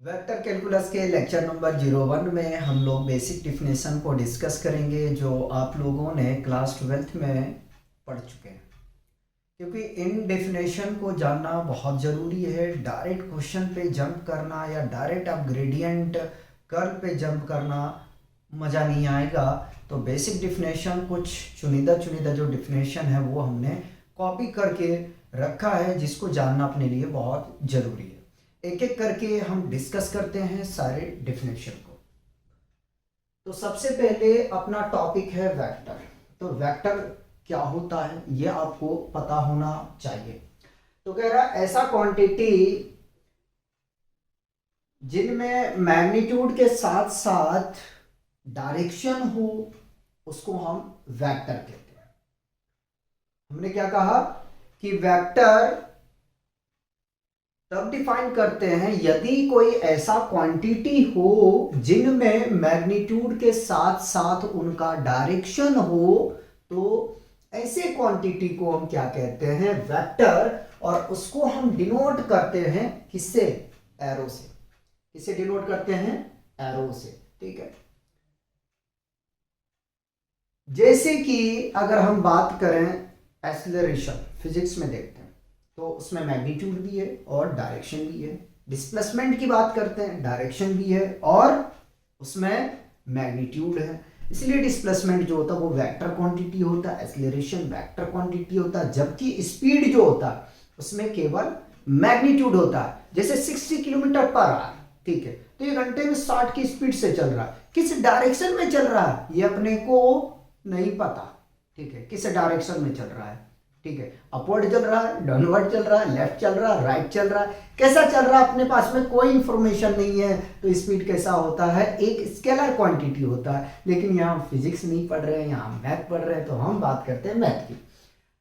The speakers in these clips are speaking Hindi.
वेक्टर कैलकुलस के लेक्चर नंबर 01 में हम लोग बेसिक डिफिनेशन को डिस्कस करेंगे जो आप लोगों ने क्लास 12th में पढ़ चुके हैं। क्योंकि इन डेफिनेशन को जानना बहुत ज़रूरी है। डायरेक्ट क्वेश्चन पे जंप करना या डायरेक्ट आप ग्रेडियंट कर्व पे जंप करना मज़ा नहीं आएगा। तो बेसिक डिफिनेशन कुछ चुनिंदा चुनिंदा जो डिफिनेशन है वो हमने कॉपी करके रखा है, जिसको जानना अपने लिए बहुत ज़रूरी है। एक एक करके हम डिस्कस करते हैं सारे डिफिनेशन को। तो सबसे पहले अपना टॉपिक है वेक्टर। तो वेक्टर क्या होता है ये आपको पता होना चाहिए। तो कह रहा ऐसा क्वांटिटी जिनमें मैग्नीट्यूड के साथ साथ डायरेक्शन हो उसको हम वेक्टर कहते हैं। हमने क्या कहा कि वेक्टर तब डिफाइन करते हैं यदि कोई ऐसा क्वांटिटी हो जिनमें मैग्नीट्यूड के साथ साथ उनका डायरेक्शन हो, तो ऐसे क्वांटिटी को हम क्या कहते हैं, वेक्टर। और उसको हम डिनोट करते हैं किससे, एरो से। किससे डिनोट करते हैं, एरो से। ठीक है। जैसे कि अगर हम बात करें एक्सीलरेशन, फिजिक्स में देखते हैं तो उसमें मैग्नीट्यूड भी है और डायरेक्शन भी है। डिस्प्लेसमेंट की बात करते हैं, डायरेक्शन भी है और उसमें मैग्नीट्यूड है। इसलिए डिस्प्लेसमेंट जो होता है वो वेक्टर क्वांटिटी होता है, एक्सीलरेशन वेक्टर क्वांटिटी होता है, जबकि स्पीड जो होता है उसमें केवल मैग्नीट्यूड होता है। जैसे 60 किलोमीटर पर आवर, ठीक है, तो ये घंटे में 60 की स्पीड से चल रहा है। किस डायरेक्शन में चल रहा है ये अपने को नहीं पता। ठीक है, किस डायरेक्शन में चल रहा है, ठीक है, अपवर्ड चल रहा है, डाउनवर्ड चल रहा है, लेफ्ट चल रहा है, राइट चल रहा है, कैसा चल रहा है अपने पास में कोई इंफॉर्मेशन नहीं है। तो स्पीड कैसा होता है, एक स्केलर क्वांटिटी होता है। लेकिन यहाँ फिजिक्स नहीं पढ़ रहे हैं, यहाँ मैथ पढ़ रहे हैं, तो हम बात करते हैं मैथ की।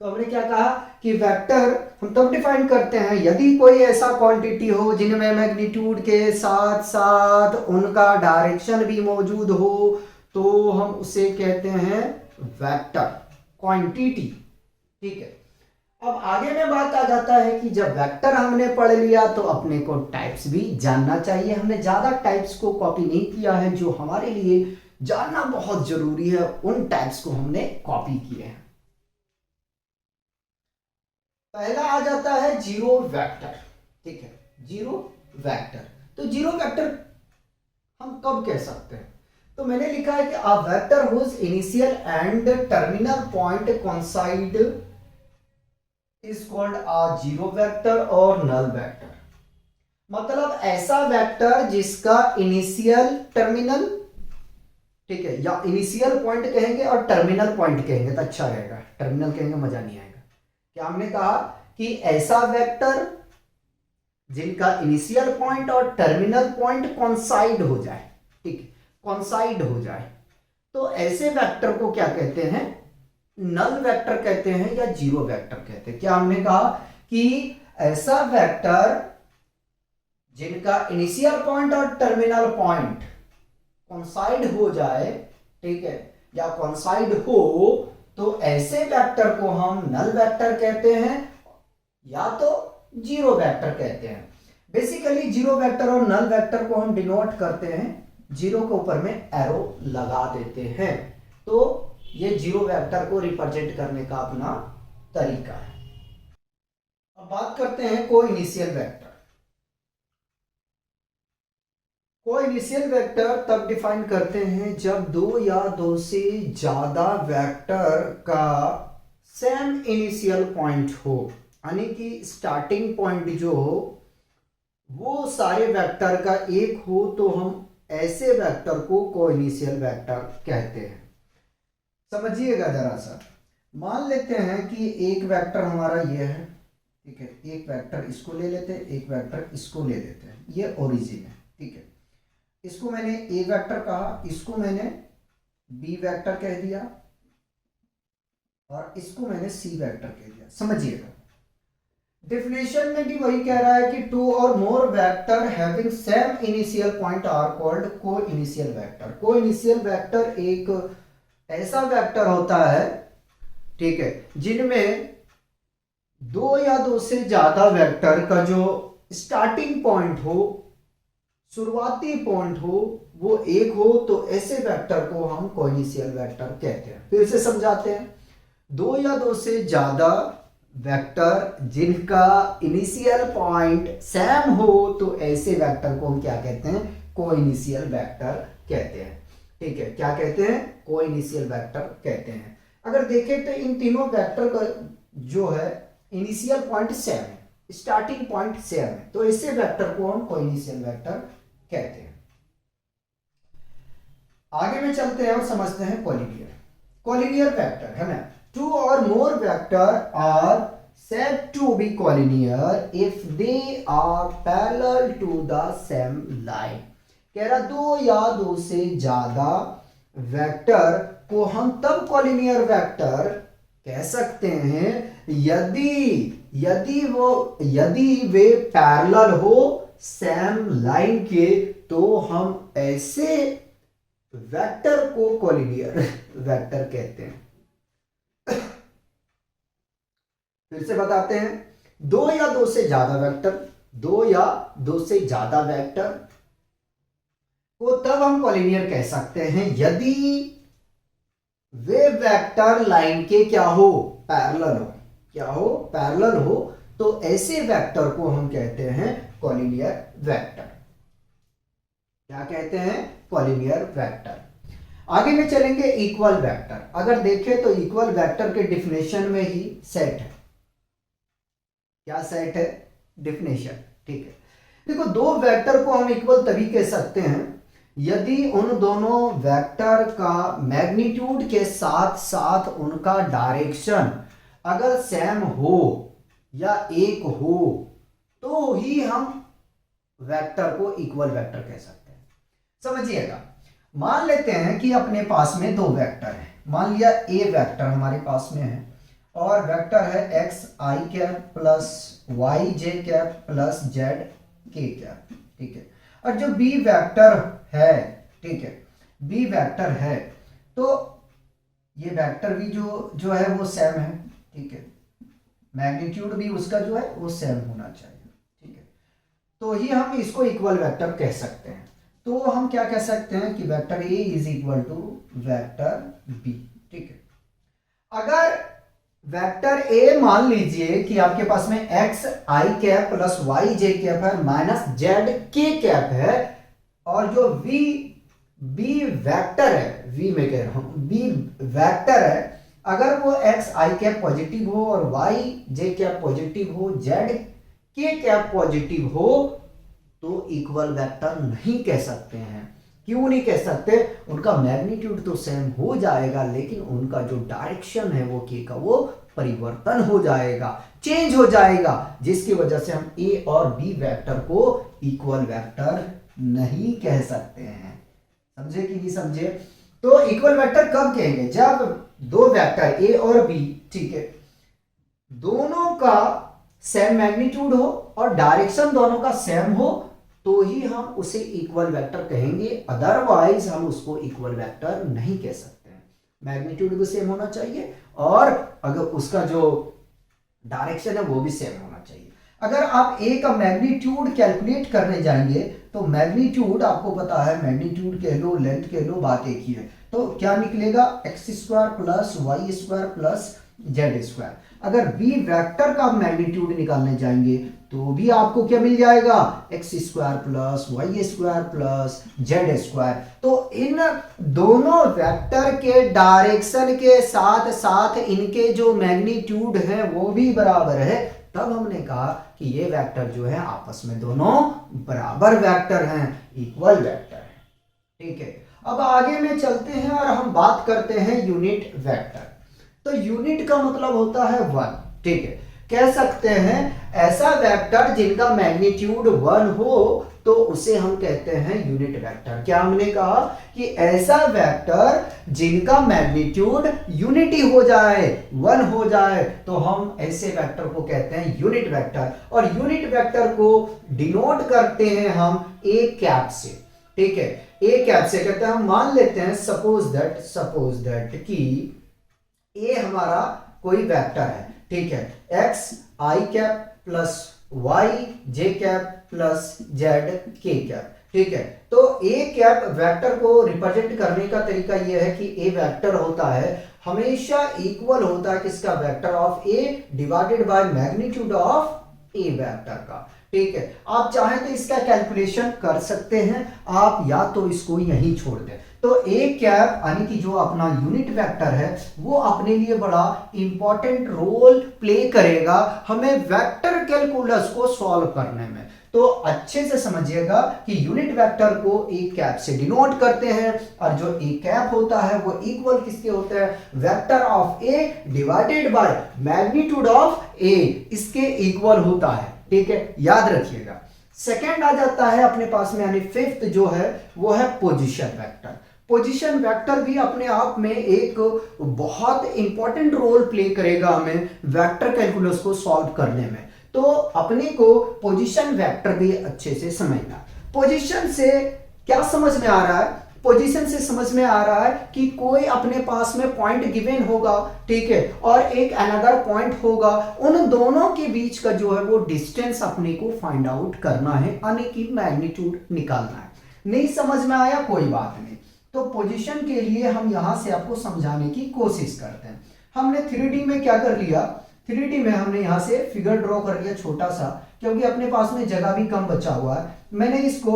तो हमने क्या कहा कि वेक्टर हम तब डिफाइन करते हैं यदि कोई ऐसा क्वांटिटी हो जिनमें मैग्नीट्यूड के साथ साथ उनका डायरेक्शन भी मौजूद हो, तो हम उसे कहते हैं वेक्टर क्वांटिटी। ठीक है। अब आगे में बात आ जाता है कि जब वेक्टर हमने पढ़ लिया तो अपने को टाइप्स भी जानना चाहिए। हमने ज्यादा टाइप्स को कॉपी नहीं किया है, जो हमारे लिए जानना बहुत जरूरी है उन टाइप्स को हमने कॉपी किए हैं। पहला आ जाता है जीरो वेक्टर। ठीक है, जीरो वेक्टर। तो जीरो वेक्टर हम कब कह सकते हैं, तो मैंने लिखा है कि a vector whose initial and terminal point coincide is called a zero vector और नल वेक्टर। मतलब ऐसा वेक्टर जिसका इनिशियल टर्मिनल, ठीक है, या इनिशियल पॉइंट कहेंगे और टर्मिनल पॉइंट कहेंगे तो अच्छा रहेगा, टर्मिनल कहेंगे मजा नहीं आएगा। क्या हमने कहा कि ऐसा वेक्टर जिनका इनिशियल पॉइंट और टर्मिनल पॉइंट कॉन्साइड हो जाए, ठीक है, कॉन्साइड हो जाए, तो ऐसे वेक्टर को क्या कहते हैं, नल वेक्टर कहते हैं या जीरो वेक्टर कहते हैं। क्या हमने कहा कि ऐसा वेक्टर जिनका इनिशियल पॉइंट और टर्मिनल पॉइंट कॉन्साइड हो जाए, ठीक है, या कॉन्साइड हो, तो ऐसे वेक्टर को हम नल वेक्टर कहते हैं या तो जीरो वेक्टर कहते हैं। बेसिकली जीरो वेक्टर और नल वेक्टर को हम डिनोट करते हैं, जीरो के ऊपर में एरो लगा देते हैं। तो ये जीरो वेक्टर को रिप्रेजेंट करने का अपना तरीका है। अब बात करते हैं को initial vector. Coinitial vector तब डिफाइन करते हैं जब दो या दो से ज्यादा वेक्टर का सेम इनिशियल पॉइंट हो, यानी कि स्टार्टिंग पॉइंट जो हो वो सारे वेक्टर का एक हो, तो हम ऐसे वेक्टर को को इनिशियल वेक्टर कहते हैं। समझिएगा जरा सा। मान लेते हैं कि एक वेक्टर हमारा ये है, ठीक है, एक वेक्टर इसको ले लेते हैं, एक वेक्टर इसको ले लेते हैं, ये ओरिजिन है। ठीक है, इसको मैंने ए वेक्टर कहा, इसको मैंने बी वेक्टर कह दिया और इसको मैंने सी वेक्टर कह दिया। समझिएगा, डेफिनेशन में भी वही कह रहा है कि two or more vector having same initial point are called coinitial vector. Coinitial vector एक ऐसा वेक्टर होता है, ठीक है, जिनमें दो या दो से ज्यादा वेक्टर का जो स्टार्टिंग पॉइंट हो शुरुआती पॉइंट हो वो एक हो तो ऐसे वेक्टर को हम कोइनिशियल वेक्टर कहते हैं। फिर से समझाते हैं, दो या दो से ज्यादा वेक्टर जिनका इनिशियल पॉइंट सेम हो तो ऐसे वेक्टर को हम क्या कहते हैं, कोइनिशियल वेक्टर कहते हैं। ठीक है, क्या कहते हैं, कोइनिशियल वेक्टर कहते हैं। अगर देखें तो इन तीनों वेक्टर का जो है इनिशियल पॉइंट सेम है, स्टार्टिंग पॉइंट सेम है, तो ऐसे वेक्टर को हम कोइनिशियल वेक्टर कहते हैं। आगे में चलते हैं और समझते हैं कोलिनियर। कोलिनियर वेक्टर है ना, two or more vector are said to be collinear if they are parallel to the same line। कह रहा दो या दो से ज्यादा वेक्टर को हम तब कोलिनियर वेक्टर कह सकते हैं यदि वे पैरेलल हो सेम लाइन के, तो हम ऐसे वेक्टर को कोलिनियर वेक्टर कहते हैं। फिर से बताते हैं, दो या दो से ज्यादा वेक्टर को तब हम कोलिनियर कह सकते हैं यदि वे वेक्टर लाइन के क्या हो, पैरेलल हो, तो ऐसे वेक्टर को हम कहते हैं कोलिनियर वेक्टर। क्या कहते हैं, कोलिनियर वेक्टर। आगे में चलेंगे इक्वल वेक्टर। अगर देखें तो इक्वल वेक्टर के डिफिनेशन में ही सेट है। क्या सेट है, डिफिनेशन। ठीक है, देखो दो वेक्टर को हम इक्वल तभी कह सकते हैं यदि उन दोनों वेक्टर का मैग्नीट्यूड के साथ साथ उनका डायरेक्शन अगर सेम हो या एक हो, तो ही हम वेक्टर को इक्वल वेक्टर कह सकते हैं। समझिएगा, मान लेते हैं कि अपने पास में दो वेक्टर है। मान लिया ए वेक्टर हमारे पास में है और वेक्टर है एक्स आई कैप प्लस वाई जे कैप प्लस जेड के कैप। ठीक है, और जो बी वेक्टर है, ठीक है, बी वेक्टर है, तो ये वेक्टर भी जो है वो सेम है। ठीक है, मैग्नीट्यूड भी उसका जो है वो सेम होना चाहिए। ठीक है, तो ही हम इसको इक्वल वेक्टर कह सकते हैं। तो हम क्या कह सकते हैं कि vector A is equal to vector B. ठीक है, अगर वेक्टर ए मान लीजिए कि आपके पास में एक्स आई कैप प्लस वाई जे कैप है माइनस जेड के कैप है, और जो बी वेक्टर है, वी में कह रहा हूं, बी वेक्टर है, अगर वो एक्स आई कैप पॉजिटिव हो और वाई जे कैप पॉजिटिव हो, जेड के कैप पॉजिटिव हो, तो इक्वल वेक्टर नहीं कह सकते हैं। क्यों नहीं कह सकते, उनका मैग्नीट्यूड तो सेम हो जाएगा लेकिन उनका जो डायरेक्शन है वो के का वो परिवर्तन हो जाएगा, चेंज हो जाएगा, जिसकी वजह से हम ए और बी वेक्टर को इक्वल वेक्टर नहीं कह सकते हैं। समझे कि नहीं समझे? तो इक्वल वेक्टर कब कहेंगे, जब दो वेक्टर ए और बी, ठीक है, दोनों का सेम मैग्नीट्यूड हो और डायरेक्शन दोनों का सेम हो, तो ही हम उसे इक्वल वेक्टर कहेंगे। अदरवाइज हम उसको इक्वल वेक्टर नहीं कह सकते हैं। मैग्नीट्यूड भी सेम होना चाहिए और अगर उसका जो डायरेक्शन है वो भी सेम होना चाहिए। अगर आप ए का मैग्नीट्यूड कैलकुलेट करने जाएंगे तो मैग्नीट्यूड आपको पता है, मैग्नीट्यूड कह लो, लेंथ कह लो, बात एक ही है। तो क्या निकलेगा, x square plus y square plus z square. अगर बी वेक्टर का मैग्नीट्यूड निकालने जाएंगे तो भी आपको क्या मिल जाएगा, x square plus y square plus z square. तो इन दोनों वेक्टर के डायरेक्शन के साथ साथ इनके जो मैग्नीट्यूड है वो भी बराबर है। तब हमने कहा कि ये वेक्टर जो है आपस में दोनों बराबर वेक्टर हैं, इक्वल वेक्टर है। ठीक है, अब आगे में चलते हैं और हम बात करते हैं यूनिट वेक्टर। तो यूनिट का मतलब होता है वन। ठीक है, कह सकते हैं ऐसा वेक्टर जिनका मैग्नीट्यूड वन हो तो उसे हम कहते हैं यूनिट वेक्टर। क्या हमने कहा कि ऐसा वेक्टर जिनका मैग्नीट्यूड यूनिटी हो जाए, वन हो जाए, तो हम ऐसे वेक्टर को कहते हैं यूनिट वेक्टर। और यूनिट वेक्टर को डिनोट करते हैं हम ए कैप से। ठीक है, ए कैप से कहते हैं, हम मान लेते हैं सपोज दैट कि ए हमारा कोई वेक्टर है। ठीक है, एक्स आई कैप प्लस वाई जे कैप प्लस जेड के कैप। ठीक है। तो ए कैप वेक्टर को रिप्रेजेंट करने का तरीका यह है कि ए वेक्टर होता है हमेशा इक्वल होता है किसका, vector of A divided by magnitude of A vector का। ठीक है, आप चाहें तो इसका कैलकुलेशन कर सकते हैं आप, या तो इसको यहीं छोड़ दें। तो ए कैप यानी कि जो अपना यूनिट वेक्टर है वो अपने लिए बड़ा इंपॉर्टेंट रोल प्ले करेगा हमें वेक्टर कैलकुलस को सॉल्व करने में। तो अच्छे से समझिएगा कि यूनिट वेक्टर को ए कैप से डिनोट करते हैं, और जो ए कैप होता है वो इक्वल किसके होते हैं, vector of A divided by magnitude of A, इसके इक्वल होता है। ठीक है, याद रखिएगा। सेकेंड आ जाता है अपने पास में, यानी फिफ्थ जो है वो है पोजीशन वेक्टर। पोजीशन वेक्टर भी अपने आप में एक बहुत इंपॉर्टेंट रोल प्ले करेगा हमें वेक्टर कैलकुलस को सॉल्व करने में। तो अपने को पोजीशन वेक्टर भी अच्छे से समझना। पोजीशन से क्या समझ में आ रहा है, पोजीशन से समझ में आ रहा है कि कोई अपने पास में पॉइंट गिवन होगा, ठीक है, और एक अनदर पॉइंट होगा, उन दोनों के बीच का जो है वो डिस्टेंस अपने को फाइंड आउट करना है, यानी कि मैग्नीट्यूड निकालना है। नहीं समझ में आया, कोई बात नहीं। तो पोजीशन के लिए हम यहां से आपको समझाने की कोशिश करते हैं। हमने 3D में क्या कर लिया, 3D में हमने यहां से फिगर ड्रॉ कर लिया छोटा सा, क्योंकि अपने पास में जगह भी कम बचा हुआ है। मैंने इसको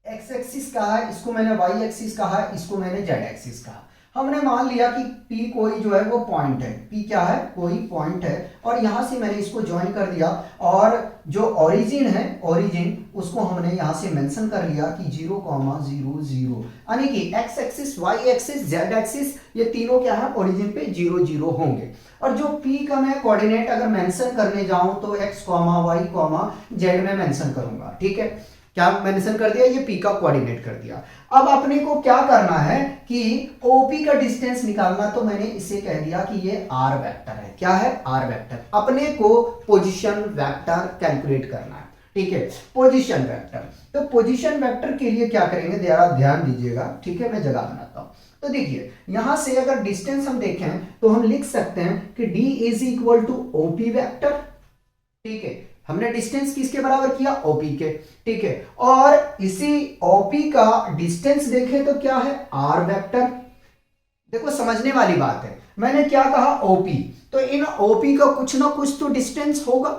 एक्स एक्सिस कहा है, इसको मैंने वाई एक्सिस कहा है, इसको मैंने जेड एक्सिस कहा। हमने मान लिया कि P कोई जो है वो पॉइंट है, P क्या है, कोई पॉइंट है, और यहां से मैंने इसको ज्वाइन कर दिया, और जो ओरिजिन है, ओरिजिन उसको हमने यहां से मेंशन कर लिया कि 0, 0, 0, यानी कि x axis, y axis, z axis, ये तीनों क्या है, ओरिजिन पे 0, 0 होंगे। और जो P का मैं कोऑर्डिनेट अगर मेंशन करने जाऊं तो x, y, z में मेंशन करूंगा। ठीक है, क्या मेंशन कर दिया, ये P का कोऑर्डिनेट कर दिया। अब अपने को क्या करना है कि OP का डिस्टेंस निकालना, तो मैंने इसे कह दिया कि ये R वेक्टर है। क्या है, R वेक्टर। अपने को पोजीशन वेक्टर कैलकुलेट करना है। ठीक है, पोजीशन वेक्टर। तो पोजीशन वेक्टर के लिए क्या करेंगे, जरा ध्यान दीजिएगा। ठीक है, मैं जगह बनाता हूं। तो देखिए यहां से अगर डिस्टेंस हम देखें तो हम लिख सकते हैं कि D is equal to OP vector. ठीक है, हमने डिस्टेंस किसके बराबर किया, OP के। ठीक है, और इसी OP का डिस्टेंस देखें तो क्या है, R वेक्टर। देखो समझने वाली बात है, मैंने क्या कहा, OP, तो इन OP का कुछ ना कुछ तो डिस्टेंस होगा,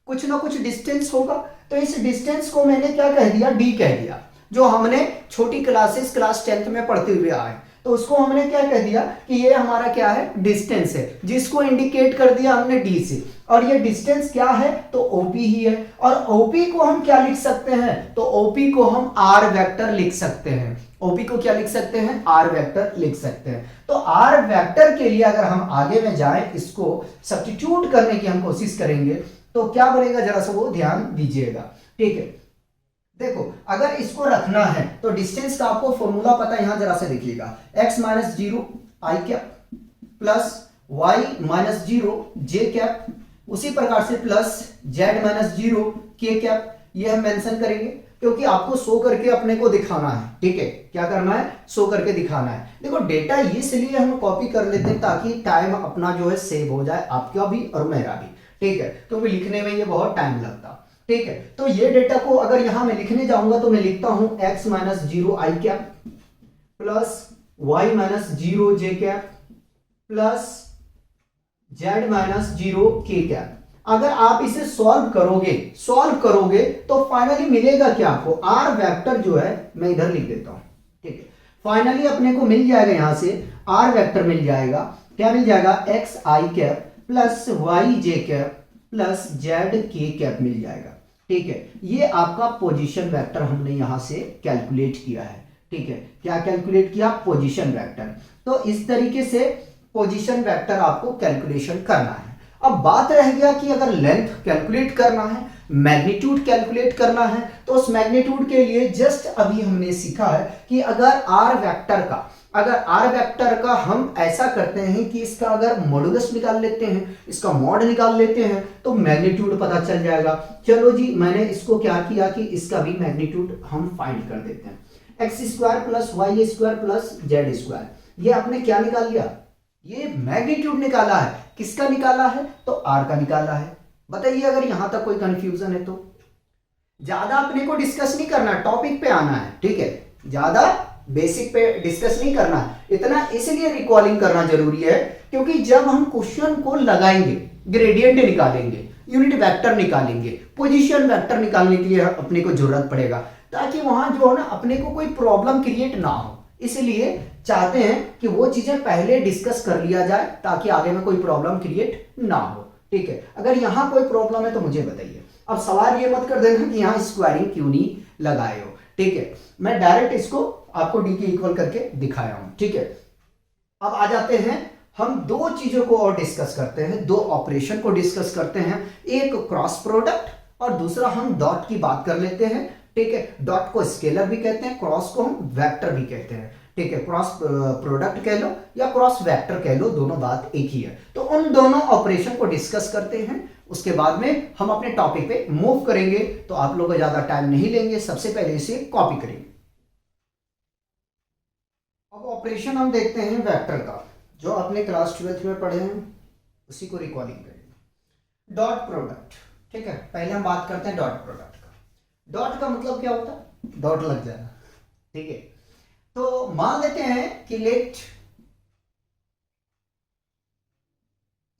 कुछ ना कुछ डिस्टेंस होगा। तो इस डिस्टेंस को मैंने क्या कह दिया, D कह दिया, जो हमने छोटी क्लासेस क्लास 10th में पढ़ते हुए आए। तो उसको हमने क्या कह दिया कि ये हमारा क्या है, डिस्टेंस है, जिसको इंडिकेट कर दिया हमने D से, और ये डिस्टेंस क्या है, तो OP ही है। और OP को हम क्या लिख सकते हैं, तो OP को हम R वेक्टर लिख सकते हैं। OP को क्या लिख सकते हैं, R वेक्टर लिख सकते हैं। तो R वेक्टर के लिए अगर हम आगे में जाएं, इसको सब्स्टिट्यूट करने की हम कोशिश करेंगे, तो क्या बनेगा, जरा सा वो ध्यान दीजिएगा। ठीक है, देखो अगर इसको रखना है तो डिस्टेंस का आपको फॉर्मूला पता है, यहां जरा से देखिएगा, x माइनस 0 आई कैप प्लस y माइनस 0 जे कैप, उसी प्रकार से प्लस z माइनस 0 के कैप। ये हम मेंशन करेंगे क्योंकि आपको शो करके अपने को दिखाना है। ठीक है, क्या करना है, शो करके दिखाना है। देखो डेटा इसलिए हम कॉपी कर लेते हैं ताकि टाइम अपना जो है सेव हो जाए, आपका भी और मेरा भी। ठीक है, क्योंकि लिखने में ये बहुत टाइम लगता। ठीक है, तो ये डेटा को अगर यहां मैं लिखने जाऊंगा तो मैं लिखता हूं x माइनस 0 आई कैप प्लस y माइनस 0 जे कैप प्लस z माइनस 0 के कैप। अगर आप इसे सॉल्व करोगे तो फाइनली मिलेगा क्या आपको, r वेक्टर जो है, मैं इधर लिख देता हूं। ठीक है, फाइनली अपने को मिल जाएगा, यहां से r वेक्टर मिल जाएगा। क्या मिल जाएगा, x आई कैप प्लस y जे कैप प्लस z के कैप मिल जाएगा। ठीक है, ये आपका पोजीशन वेक्टर हमने यहां से कैलकुलेट किया है। ठीक है, क्या कैलकुलेट किया, पोजीशन वेक्टर। तो इस तरीके से पोजीशन वेक्टर आपको कैलकुलेशन करना है। अब बात रह गया कि अगर लेंथ कैलकुलेट करना है, मैग्नीट्यूड कैलकुलेट करना है, तो उस मैग्नीट्यूड के लिए जस्ट अभी हमने सीखा है कि अगर R वेक्टर का हम ऐसा करते हैं कि इसका अगर मॉडुलस निकाल लेते हैं, इसका मॉड निकाल लेते हैं, तो मैग्नीट्यूड पता चल जाएगा। चलो जी, मैंने इसको क्या किया कि इसका भी मैग्नीट्यूड हम फाइंड कर देते हैं। X square plus y square plus z square, ये आपने क्या निकाल लिया, ये मैग्नीट्यूड निकाला है। किसका निकाला है, तो R का निकाला है। बताइए अगर यहां तक कोई कंफ्यूजन है तो। ज्यादा अपने को डिस्कस नहीं करना, टॉपिक पे आना है, ठीक है, ज्यादा बेसिक पे डिस्कस नहीं करना है। इतना इसलिए रिकॉलिंग करना जरूरी है क्योंकि जब हम क्वेश्चन को लगाएंगे, ग्रेडियंट निकालेंगे, यूनिट वेक्टर निकालेंगे, पोजीशन वेक्टर निकालने के लिए अपने को जरूरत पड़ेगा, ताकि वहां जो है ना अपने को कोई प्रॉब्लम क्रिएट ना हो। इसलिए चाहते हैं कि वो चीजें पहले डिस्कस कर लिया जाए ताकि आगे में कोई प्रॉब्लम क्रिएट ना हो, ठीक है। अगर यहां कोई प्रॉब्लम है तो मुझे बताइए। अब सवाल ये मत कर देना कि यहां स्क्वायरिंग क्यों नहीं लगाए हो, ठीक है। मैं डायरेक्ट इसको आपको डी के इक्वल करके दिखाया हूं, ठीक है। अब आ जाते हैं, हम दो चीजों को और डिस्कस करते हैं, दो ऑपरेशन को डिस्कस करते हैं, एक क्रॉस प्रोडक्ट और दूसरा हम डॉट की बात कर लेते हैं, ठीक है। डॉट को स्केलर भी कहते हैं, क्रॉस को हम वेक्टर भी कहते हैं, ठीक है। क्रॉस प्रोडक्ट कह लो या क्रॉस वेक्टर कह लो, दोनों बात एक ही है। तो उन दोनों ऑपरेशन को डिस्कस करते हैं, उसके बाद में हम अपने टॉपिक पे मूव करेंगे। तो आप लोग ज्यादा टाइम नहीं लेंगे, सबसे पहले इसे कॉपी करेंगे। अब ऑपरेशन हम देखते हैं वेक्टर का, जो आपने क्लास 12th में पढ़े हैं, उसी को रिकॉलिंग करेंगे। डॉट प्रोडक्ट, ठीक है। पहले हम बात करते हैं डॉट प्रोडक्ट का। डॉट का मतलब क्या होता है? डॉट लग जाना, ठीक है। तो मान लेते हैं कि let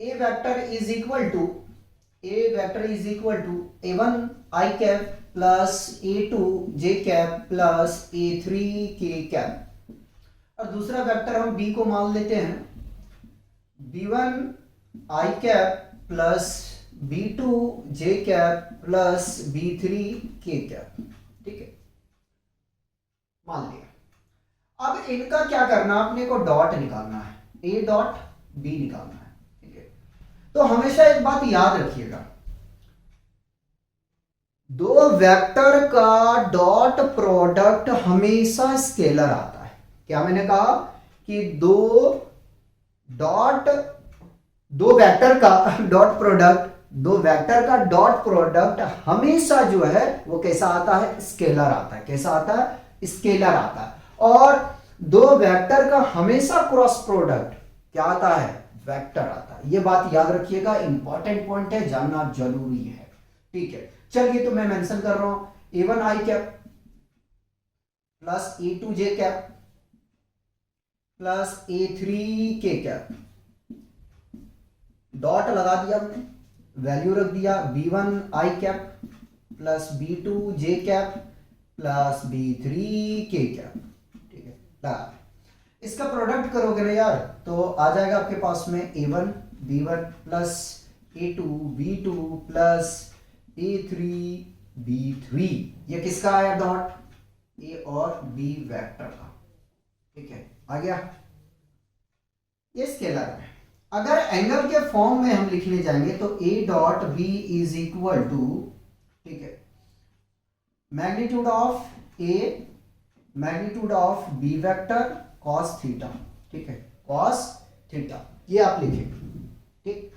A vector is equal to a1 i cap plus a2 j cap plus a3 k cap, और दूसरा वेक्टर हम b को मान लेते हैं b1 i cap plus b2 j cap plus b3 k cap, ठीक है, मान लिया। अब इनका क्या करना, अपने को डॉट निकालना है, a डॉट b निकालना है, ठीक है। तो हमेशा एक बात याद रखिएगा, दो वेक्टर का डॉट प्रोडक्ट हमेशा स्केलर आता है। क्या मैंने कहा कि दो वेक्टर का डॉट प्रोडक्ट हमेशा जो है वो कैसा आता है? स्केलर आता है। कैसा आता है? स्केलर आता है। और दो वेक्टर का हमेशा क्रॉस प्रोडक्ट क्या आता है? वेक्टर आता है। ये बात याद रखिएगा, इंपॉर्टेंट पॉइंट है, जानना जरूरी है, ठीक है। चलिए, तो मैं मेंशन कर रहा हूं a1 i cap plus a2 j cap plus a3 k cap, dot लगा दिया हमने, वैल्यू रख दिया b1 i cap plus b2 j cap plus b3 k cap, ठीक है, लगा। इसका प्रोडक्ट करोगे ना यार, तो आ जाएगा आपके पास में a1 b1 plus a2 b2 plus a3 b3। ये किसका आया? डॉट a और b वेक्टर का, ठीक है, आ गया। ये स्केलर है। अगर एंगल के फॉर्म में हम लिखने जाएंगे तो a dot b is equal to, ठीक है, magnitude of b vector cos theta, ठीक है, कॉस थीटा, ये आप लिखेंगे, ठीक।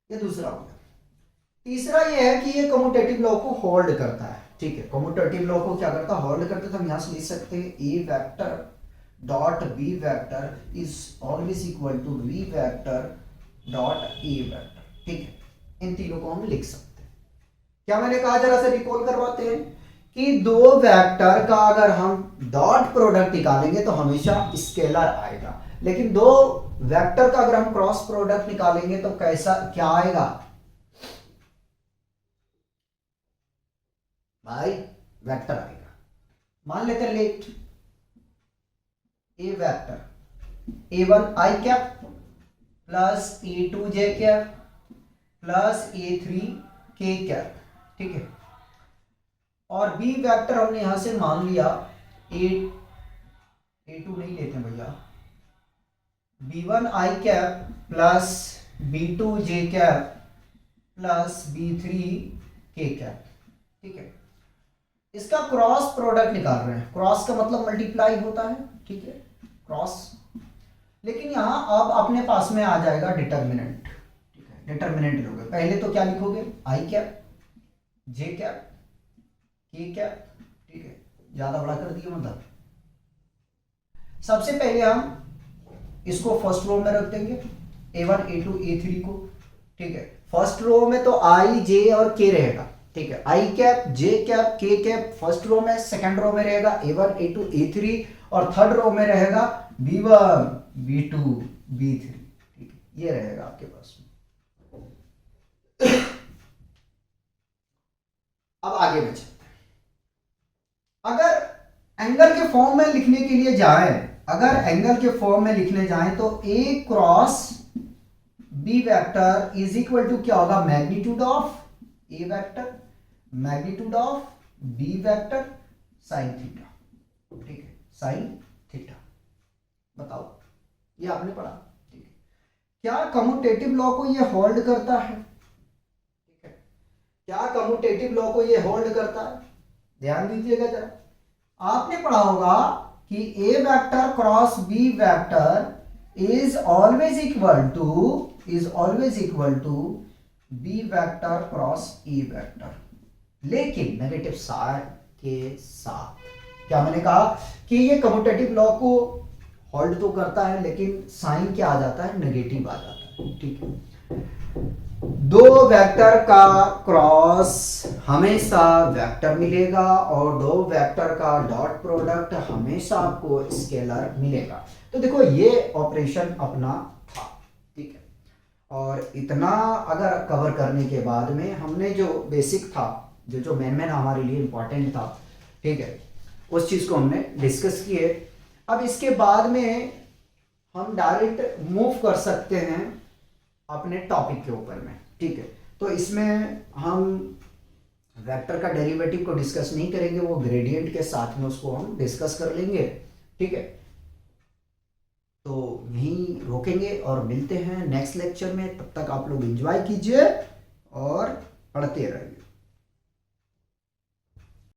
ये दूसरा हो गया। तीसरा ये है कि ये कम्यूटेटिव लॉ को होल्ड करता है, ठीक है। कम्यूटेटिव लॉ को क्या करता है? होल्ड करता है। तो हम यहां से लिख सकते हैं a vector dot b vector is always equal to v vector dot a vector, ठीक है। इन तीनों को हम लिख सकते हैं। क्या मैंने कहा? जरा से रिकॉल करवाते हैं कि दो वेक्टर का अगर हम डॉट प्रोडक्ट निकालेंगे तो हमेशा स्केलर आएगा, लेकिन दो वेक्टर का अगर हम क्रॉस प्रोडक्ट निकालेंगे तो कैसा क्या आएगा भाई? वेक्टर आएगा। मान लेते हैं let A vector a1 i cap plus a2 j cap plus a3 k cap, ठीक है। और b वेक्टर हमने यहां से मान लिया a2 नहीं लेते भैया, b1 i cap plus b2 j cap plus b3 k cap, ठीक है। इसका क्रॉस प्रोडक्ट निकाल रहे हैं। क्रॉस का मतलब मल्टीप्लाई होता है, ठीक है, क्रॉस। लेकिन यहां अब अपने पास में आ जाएगा डिटर्मिनेंट, ठीक है। डिटर्मिनेंट लोगे पहले तो क्या लिखोगे? i cap j cap k cap, ठीक है, ज्यादा बड़ा कर दिया मतलब। सबसे पहले हम इसको फर्स्ट रो में रख देंगे a1 a2 a3 को, ठीक है। फर्स्ट रो में तो आई जे और के रहेगा, ठीक है, आई कैप जे कैप के कैप फर्स्ट रो में, सेकंड रो में रहेगा A1 A2 A3 और थर्ड रो में रहेगा B1 B2 B3, ठीक है, ये रहेगा आपके पास में। अब आगे में चलते हैं। अगर एंगल के फॉर्म में लिखने के लिए जाएं, अगर एंगल के फॉर्म में लिखने जाएं तो A cross B vector is equal to क्या होगा, magnitude of A vector magnitude of B vector sine theta, ठीक है, साइन थीटा। बताओ, ये आपने पढ़ा, ठीक है। क्या कम्यूटेटिव लॉ को ये होल्ड करता है, ठीक है, क्या कम्यूटेटिव लॉ को ये होल्ड करता है? ध्यान दीजिएगा जरा, आपने पढ़ा होगा कि A vector cross B vector is always equal to B vector cross E vector, लेकिन नेगेटिव साइन के साथ। क्या मैंने कहा कि ये कम्यूटेटिव लॉ को होल्ड तो करता है, लेकिन साइन क्या आ जाता है, नेगेटिव आ जाता है, ठीक है। दो वेक्टर का क्रॉस हमेशा वेक्टर मिलेगा और दो वेक्टर का डॉट प्रोडक्ट हमेशा आपको स्केलर मिलेगा। तो देखो ये ऑपरेशन अपना था, ठीक है। और इतना अगर कवर करने के बाद में हमने जो बेसिक था, जो मेन हमारे लिए इंपॉर्टेंट था, ठीक है, उस चीज को हमने डिस्कस किए। अब इसके बाद में हम डायरेक्ट मूव कर सकते हैं अपने टॉपिक के ऊपर में, ठीक है। तो इसमें हम वेक्टर का डेरिवेटिव को डिस्कस नहीं करेंगे, वो ग्रेडियंट के साथ में उसको हम डिस्कस कर लेंगे, ठीक है। तो यहीं रोकेंगे और मिलते हैं नेक्स्ट लेक्चर में। तब तक आप लोग एंजॉय कीजिए और पढ़ते रहिए।